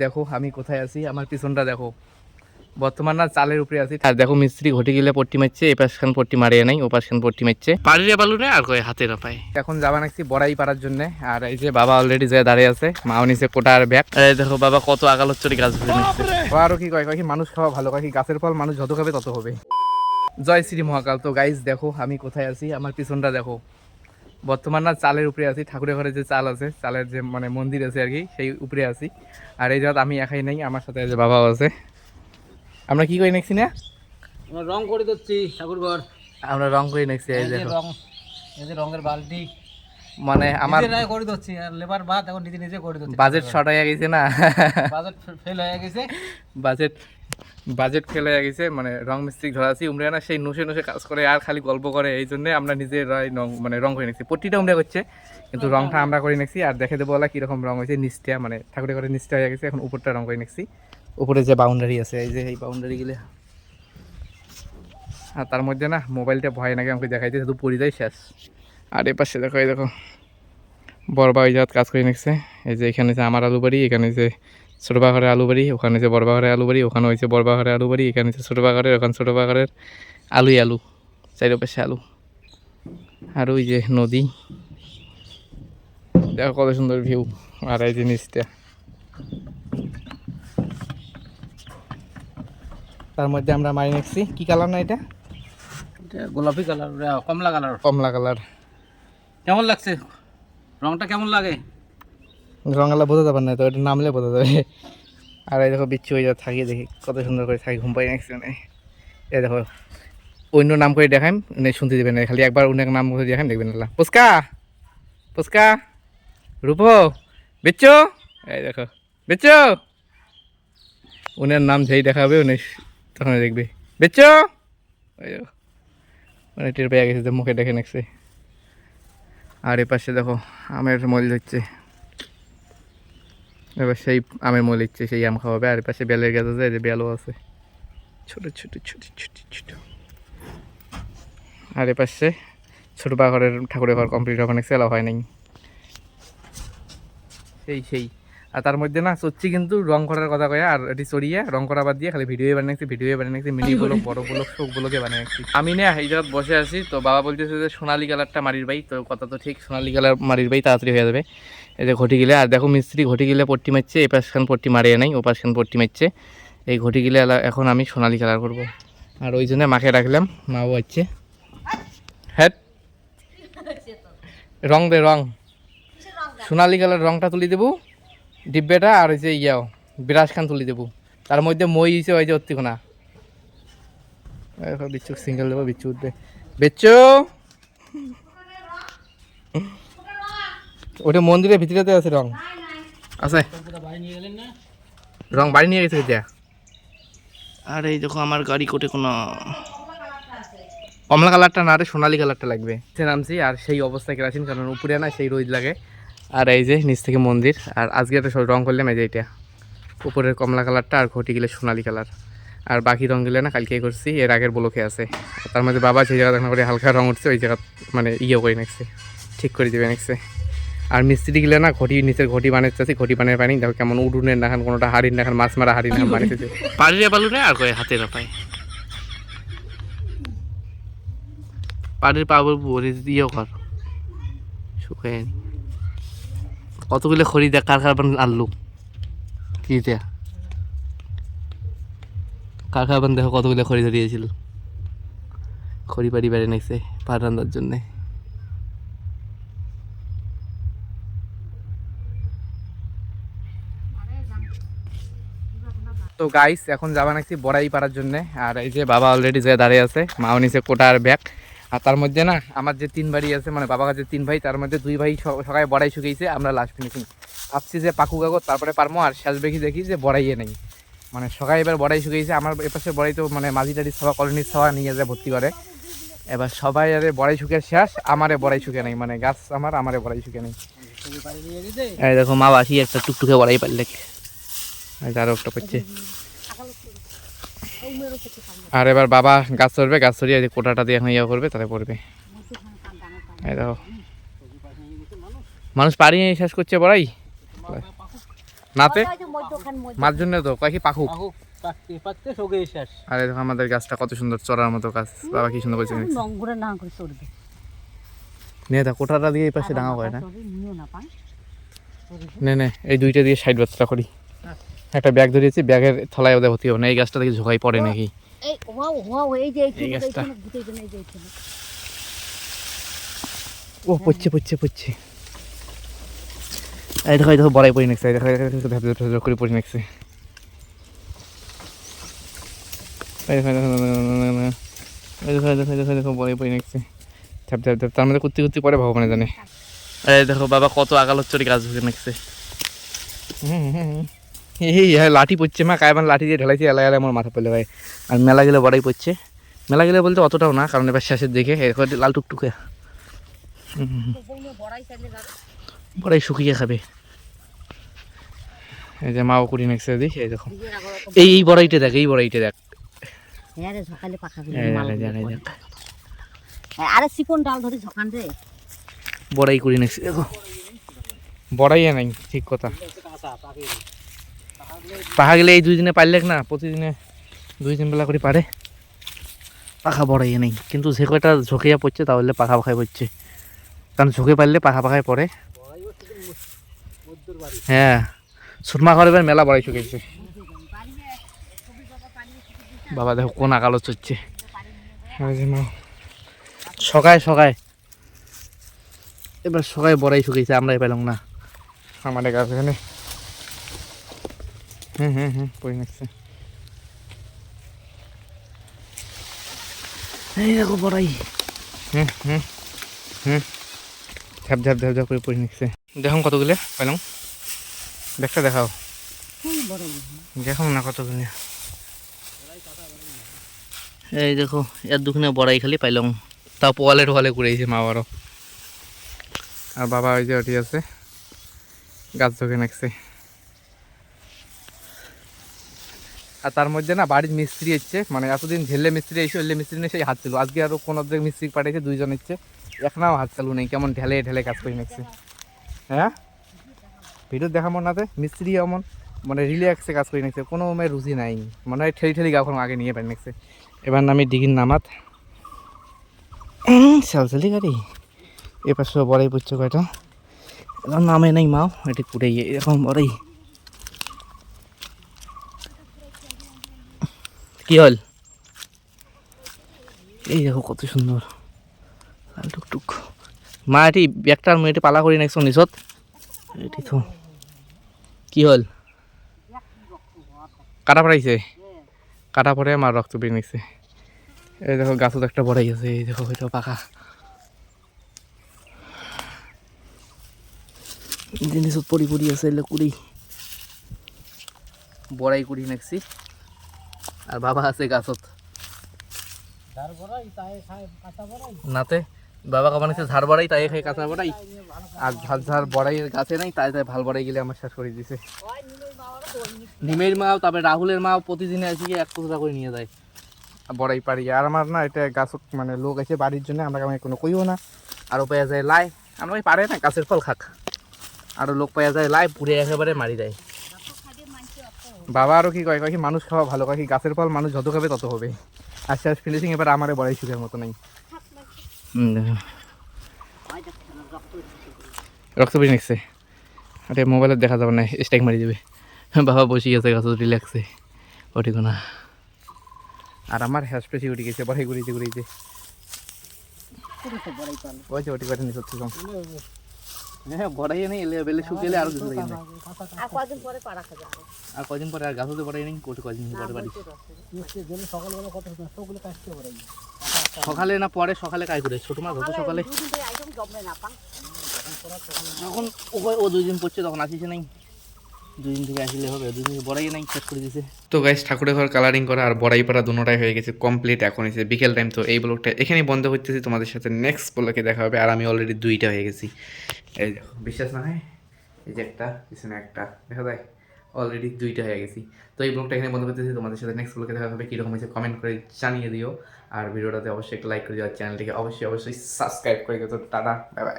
দেখো আমি কোথায় আছি, আমার পিছনটা দেখো। বর্তমান না চালের উপরে আছি, আর দেখো মিস্ত্রি ঘটি গেলে পট্টি মারছে, এ পাশখান পট্টি মারিয়ে নাই, ও পাশখান পট্টি মারছে, পাড়িয়ে বালুনে আর কয়ে হাতে না পায়। এখন যাবা নাকি বড়াই পাড়ার জন্য। আর এই যে বাবা অলরেডি যে দাঁড়িয়ে আছে, মাও নিচে কোটা আর ব্যাগ। এই দেখো বাবা কত আগালোচ্চরি গাছ ধরে নিচ্ছে। আরো কি কয়, কয় কি মানুষ খাওয়া ভালো, কয় কি গাছের ফল মানুষ যত খাবে তত হবে। জয় শ্রী মহাকাল। তো গাইজ দেখো আমি কোথায় আছি, আমার পিছনটা দেখো। বর্তমান না চালের উপরে আছি, ঠাকুরের ঘরে যে চাল আছে, চালের যে মানে মন্দির আছে আর কি, সেই উপরে আছি। আর এই জায়গা আমি একাই নেই, আমার সাথে যে বাবাও আছে। আমরা কি করে নেছি না, আমরা রং করে দিচ্ছি ঠাকুরঘর। আমরা রং করে নেছি। এই যে রং, এই যে রঙের বালতি, মানে আমার করে দিচ্ছি। আর লেবার বাদ এখন নিজে নিজে করে দিচ্ছি। বাজেট শর্ট হয়ে গেছে না, বাজেট ফেল হয়ে গেছে। বাজেট বাজেট ফেল হয়ে গেছে। মানে রং মিস্ত্রি ধরা আছি, উমরা না সেই নুসে নুসে কাজ করে আর খালি গল্প করে, এই জন্য আমরা নিজেরাই মানে রং করে নিচ্ছি। প্রতিটা উমরা করছে, কিন্তু রংটা আমরা করে নিচ্ছি। আর দেখে দেবো বলা কীরকম রং হয়েছে। নিচটা মানে ঠাকুরের ঘরে নিচটা হয়ে গেছে, এখন উপরটা রং করে নিচ্ছি। উপরে যে বাউন্ডারি আছে, এই যে এই বাউন্ডারি গেলে, আর তার মধ্যে না মোবাইলটা ভয় নাকি আমাকে দেখাইতে, শুধু পড়ে যায় শেষ। আর এ পাশে দেখো, এই দেখো বড়বা ওই জায়গা কাজ করে নিচ্ছে। এই যে এখানে যে আমার আলু বাড়ি, এখানে যে ছোটো বাঘরের আলু বাড়ি, ওখানে যে বড় বাঘরের আলু বাড়ি, ওখানে হয়েছে বড় বাঘরের আলু বাড়ি, এখানে যে ছোটো বাঘরের, ওখানে ছোটো বাঘরের আলুই আলু, চারিপাশে আলু। আর ওই যে নদী, দেখো কত সুন্দর ভিউ। আর এই জিনিসটা তার মধ্যে আমরা মারি নিচ্ছি। কি কালার না এটা? গোলাপি কালার, কমলা কালার। কমলা কালার। কেমন লাগছে রংটা, কেমন লাগে? রঙালা বোঝা যাবে না তো, এটা নামলে বোঝা যাবে। আর এই দেখো বিচ্ছু হয়ে যাবে, থাকিয়ে দেখি কত সুন্দর করে থাকি, ঘুম পাই নাকছি। এই দেখো অন্য নাম করে দেখাম, শুনতে দেবেন না, খালি একবার অন্য নাম করে দেখাম, দেখবেন না। পুচকা পুচকা রূপ বিচ্ছু, এই দেখো বিচ্ছু, উনার নাম যেই দেখাবে উনি তখন দেখবে বিচ্ছু। ওই দেখো মানে টের পেয়ে গেছে, মুখে দেখে নেছে। আর এ পাশে দেখো আমের মল হচ্ছে, এবার সেই আমের মল ইচ্ছে সেই আম খাওয়াবে। আর পাশে বেলের গাছ আছে, যে বেলও আছে ছোট ছোট ছোট ছোট ছোট। আর এ পাশে ছোটো পাখরের ঠাকুরের ঘর কমপ্লিট, ওখানে সেলা হয় নাই সেই। আর তার মধ্যে না চচ্ছি কিন্তু রং করার কথা কয়ে, আর এটি চড়িয়ে রং করা বাদ দিয়ে খালি ভিডিও বানিয়েছি, মিনি ব্লগ বড় ব্লগ শোক ব্লগে বানিয়েছি। আমি না এই জায়গায় বসে আছি, তো বাবা বলতেছে যে সোনালি কালারটা মারির বাই, তো কথা তো ঠিক, সোনালি কালার মারির বাই তাড়াতাড়ি হয়ে যাবে। এই যে ঘটি গেলে, আর দেখো মিস্ত্রি ঘটি গেলে পট্টি মারছে, এই পাশখান পট্টি মারিয়ে নাই, ও পাশখান পট্টি মারছে। এই ঘটি গেলে এখন আমি সোনালি কালার করব। আর ওই জন্য মাকে রাখলাম, মাও হচ্ছে হ্যাঁ রং দে, রং সোনালি কালার রংটা তুলি দেবো ডিব্বেটা, আর ওই যে ইয়াও বিরাজ খান তুলি দেবো। তার মধ্যে মই হিসে ওই যে অত্তিকোনা বিচ্ছু সিঙ্গেল দেবো, বিচ্ছু উঠবে। বিচ্ছু ওটা মন্দিরের ভিতরেতে আছে, রং আছে, রং বাড়ি নিয়ে গেছে এতিয়া। আর এই দেখো আমার গাড়ি কোটে কোনো কমলা কালারটা না রে, সোনালি কালারটা লাগবে। নামছি আর সেই অবস্থায় কেরাসিন, কারণ উপরে না সেই রোদ লাগে। আর এই যে নিচ থেকে মন্দির, আর আজকে একটা রং করলাম এই যে এটা উপরের কমলা কালারটা, আর ঘটি গেলে সোনালি কালার। আর বাকি রং গেলে না কালকে করছি, এর আগের ব্লকে আছে। তার মধ্যে বাবা সেই জায়গা দেখা করে হালকা রং উঠছে, ওই জায়গা মানে ইয়ে করে নিচ্ছে, ঠিক করে দেবে নিচ্ছে। আর মিস্ত্রি গেলে না ঘটি নিচের ঘটি বানাচ্ছে, ঘটি বানিয়ে পানি দেখো কেমন উডুনের নাখান, কোনোটা হাড়ির নাখান, মাছ মারা হাড়ির নাখান বানিয়েছে, পাড়িয়ে বালুনে আর কয়ে হাতে না পায়। পাড়ির পাবো ইয়েও কর শুকায় কতগুলো খড়ি দেখ, কার কারবান আনলু কি দেয়া, কার কারবান দেখো কতগুলো খড়ি ধরিয়েছিল, খড়ি পাড়ি বেড়ে নিচ্ছে পাট রান্নার জন্যে। তো গাইস এখন যাবা নাকি বড়াই পাড়ার জন্যে। আর এই যে বাবা অলরেডি যে দাঁড়িয়ে আছে, মাও নিচে কোটা আর ব্যাগ। আর তার মধ্যে না আমার যে 3 বাড়ি আছে, মানে বাবা কাছে 3 ভাই, তার মধ্যে 2 ভাই সবাই বড়াই শুকিয়েছে, আমরা লাস্ট ফিনিশিং ভাবছি যে পাকু কাগজ তারপরে পারমো। আর শেষ দেখি যে বড়াইয়ে নেই, মানে সবাই এবার বড়াই শুকিয়েছে। আমার এপাশে বড়াই তো মানে মাঝি টাড়ি সভা কলোনির সভা নিয়ে যায় ভর্তি করে, এবার সবাই আরে বড়াই শুকিয়ে শেষ, আমারে বড়াই শুকিয়ে নেই, মানে গাছ আমারে বড়াই শুকিয়ে নেই। এই দেখো মা বাসি একটা টুকটুকে বড়াই পারলে, আরো একটা করছে। আর এবার বাবা গাছ চড়বে, গাছ চড়িয়ে কোটাটা দিয়ে এখন ইয়ে করবে, তাহলে পড়বে। এই দেখো মানুষ পাড়ি শেষ করছে বড়াই, নাতে ওই যে মধ্যখান মধ্যে মার জন্য তো কয় কি পাখুক। পাকু পাকতে পাকতে সগে শেষ। আর এই দেখো আমাদের গাছটা কত সুন্দর চড়ার মতো গাছ, বাবা কি সুন্দর করেছে। নঙ্গুরে না করে চড়বে নে দা কোটাটা দিয়ে এই পাশে ডাঙা হয় না। চড়বে নিও না পান নে নে এই দুইটা দিয়ে সাইড বাচ্চা করি। একটা ব্যাগ ধরিয়েছি, ব্যাগের থলায় ওদের হতে হবে না। এই গাছটা থেকে ঝোঁকাই পড়ে নাকি। এই ওয়াও ওয়াও এই যে এই গাছটা। এইখানে গুটে জন্য এই যে এইখানে ও পড়ছে পড়ছে পড়ছে। এই দেখো এই দেখো বড়াই পড়ে নিচ্ছে, এই দেখো ধাপ করে পড়ে নিচ্ছে। এই দেখো এই দেখো এই দেখো এই দেখো এই দেখো বড়াই পড়ে নিচ্ছে। ধাপ ধাপ ধাপ, তার মধ্যে কুত্তি কুত্তি পরে ভগবানে জানে। এই দেখো বাবা কত আগালোর চড়ি গাছ ভুগে নিচ্ছে। এই লাঠি পড়ছে মা, কায়বান লাঠি দিয়ে ঢেলাইছে, এলাই এলাই আমার মাথা পড়লে ভাই। আর মেলা গেলে বড়াই পড়ছে, মেলা গেলে বলতে অতটাও না, কারণ এবার শেষের দিকে লাল টুকটুকে বড়াই চাইলে যাবে বড়াই শুকিয়ে খাবে। এই যে মাও কুড়ি নেক্সে দিই, এই দেখো নিজের আগর এই বড়াইটা দেখ, এই বড়াইটা দেখ। হ্যাঁ রে সকালে পাকা গুলো এই মাল দেখ, এই দেখ আরে চিকন ডাল ধরে ঝকান রে বড়াই কুড়ি নেক্সে দেখো। বড়াই নাই ঠিক কথা, পাহা গেলে এই 2 দিনে পারলে না, প্রতিদিনে 2-3 বেলা করে পারে। পাখা বড়াই নেই, কিন্তু যে কয়টা ঝোঁকিয়া পড়ছে তাহলে পাখা পাখায় পড়ছে, কারণ ঝোঁকে পারলে পাখা পাখায় পড়ে। হ্যাঁ সুরমা ঘরে এবার মেলা বড়াই শুকিয়েছে। বাবা দেখো কোন আকালো চড়ছে। সকায় সকায় এবার সকায় বড়াই শুকিয়েছে, আমরাই পেলাম না আমাদের গাছ এখানে। পড়ে নিচ্ছে। এই দেখো বড়াই, ঝাপ ঝাপ ঝাপ ঝাপ করে পড়ে নিচ্ছে। দেখুন কতগুলো পেলাম, ব্যাগটা দেখাও, ফুল বড়াই দেখো না কতগুলো। এই দেখো এর দুখানে বড়াই খালি পাইলাম, তাও পোয়ালে টোয়ালে ঘুরেছে মা বারো। আর বাবা ওই যে ওটি আছে গাছ ঝোঁকে নাকছে। আর তার মধ্যে না বাড়ির মিস্ত্রি এসছে, মানে এতদিন ঝেললে মিস্ত্রি এসে হলে মিস্ত্রি নেই, সেই হাত ছিল। আজকে আরও কোন অর্ধেক মিস্ত্রি পাঠিয়েছে, 2 জন এসছে, এখনাও হাত চালু নেই, কেমন ঢেলে ঢেলে কাজ করে নিচ্ছে। হ্যাঁ ভিডিও দেখাবো নাতে মিস্ত্রি এমন মানে রিল্যাক্সে কাজ করে নিচ্ছে, কোনো মেয়ের রুচি নাই, মনে হয় ঠেলি ঠেলি গাখন আগে নিয়ে পাই নিচ্ছে। এবার নামি ডিগির নামাত চালচালি গাড়ি এবার সব বড়াই পড়ছে কয়টা, এখন নামে নাই মাও এটি কুড়ে গিয়ে এরকম বড়াই। কি হল এই দেখো কত সুন্দর লাল টুকটুক। মা এটি ব্যাগটার মেয়েটি পালা করি নাকছো নিচত, এটি তো কি হল কাটা পড়াইছে, কাটা পড়ে আমার রক্ত বেরিয়ে নিচ্ছে। এই দেখো গাছত একটা বড়াই আছে, এই দেখো এটা পাকা জিনিস পড়ি পড়ি আছে, এলে কুড়ি বড়াই কুড়ি নাকছি। আর বাবা আছে গাছত নাতে, বাবা কামানিছে ঝাড় বড়াই তাই খাই কাঁচা বড়াই, আর ঝাড় ঝাড় বড়াই গাছে নাই, তাই তাই ভাল বড়াই গেলে আমার শেষ করে দিছে। নিমের মাও তারপরে রাহুলের মাও প্রতিদিনে এসে গিয়ে 1 টুকরা করে নিয়ে যায় বড়াই পাড়িয়ে। আর আমার না এটা গাছ মানে লোক আছে বাড়ির জন্য, আমরা আমি কোনো কইও না। আরও পাওয়া যায় লাই, আমরা পারে না গাছের ফল খাক, আরও লোক পাওয়া যায় লাই পুড়ে একেবারে মারি দেয়। বাবা আরও কি কয়, কয় কি মানুষ খাওয়া ভালো, কয় কি গাছের ফল মানুষ যত খাবে তত হবে। আর শেষ ফিনিশিং এবার আমারে বড়াই সুখের মতো নাই। রক্ত বেরিয়ে নিচ্ছে, আরে মোবাইলে দেখা যাবে না, স্ট্রাইক মারি দেবে। বাবা বসে গেছে গাছ রিল্যাক্সে ওঠিকো না। আর আমার হ্যাশ পেশি উঠে গেছে বড়াই ঘুরিতে ঘুরিতে, ওই যে ওটি করে নিচ্ছে কম। হ্যাঁ বড়াই নেই, এলে বেলে শুকিয়ে আরো কিছু লাগে না। আর কয়দিন পরে পাড়া খাবে আর কদিন পরে আর গাছ হতে বড়াই নেই, কদিন পরে বাড়ি সকালে না পরে সকালে কাজ করে ছোট মাছ হতো সকালে, দুদিন ধরে আইটেম জমবে না পা যখন ও 2 দিন পড়ছে তখন আসিছে নাই, 2 দিন থেকে আসলে হবে, 2 দিন বড়াই নাই শেষ করে দিছে। তো গাইস ঠাকুরের ঘর কালারিং করা আর বড়াই পাড়া দুটোটাই হয়ে গেছে কমপ্লিট, এখন এসে বিকেল টাইম। তো এই ব্লগটা এখানেই বন্ধ করতেছি, তোমাদের সাথে নেক্সট ব্লগে দেখা হবে। আর আমি অলরেডি 2টা হয়ে গেছি, এই দেখো বিশ্বাস না হয় এই যে একটা পিছনে একটা দেখা যায়, অলরেডি 2টা হয়ে গেছি। তো এই ব্লগটা এখানে বন্ধ করতেছি, তোমাদের সাথে নেক্সট ব্লগে দেখা হবে। কীরকম হয়েছে কমেন্ট করে জানিয়ে দিও, আর ভিডিওটাতে অবশ্যই একটা লাইক করে দিও, আর চ্যানেলটিকে অবশ্যই সাবস্ক্রাইব করে দিও। তো টাটা বাই বাই।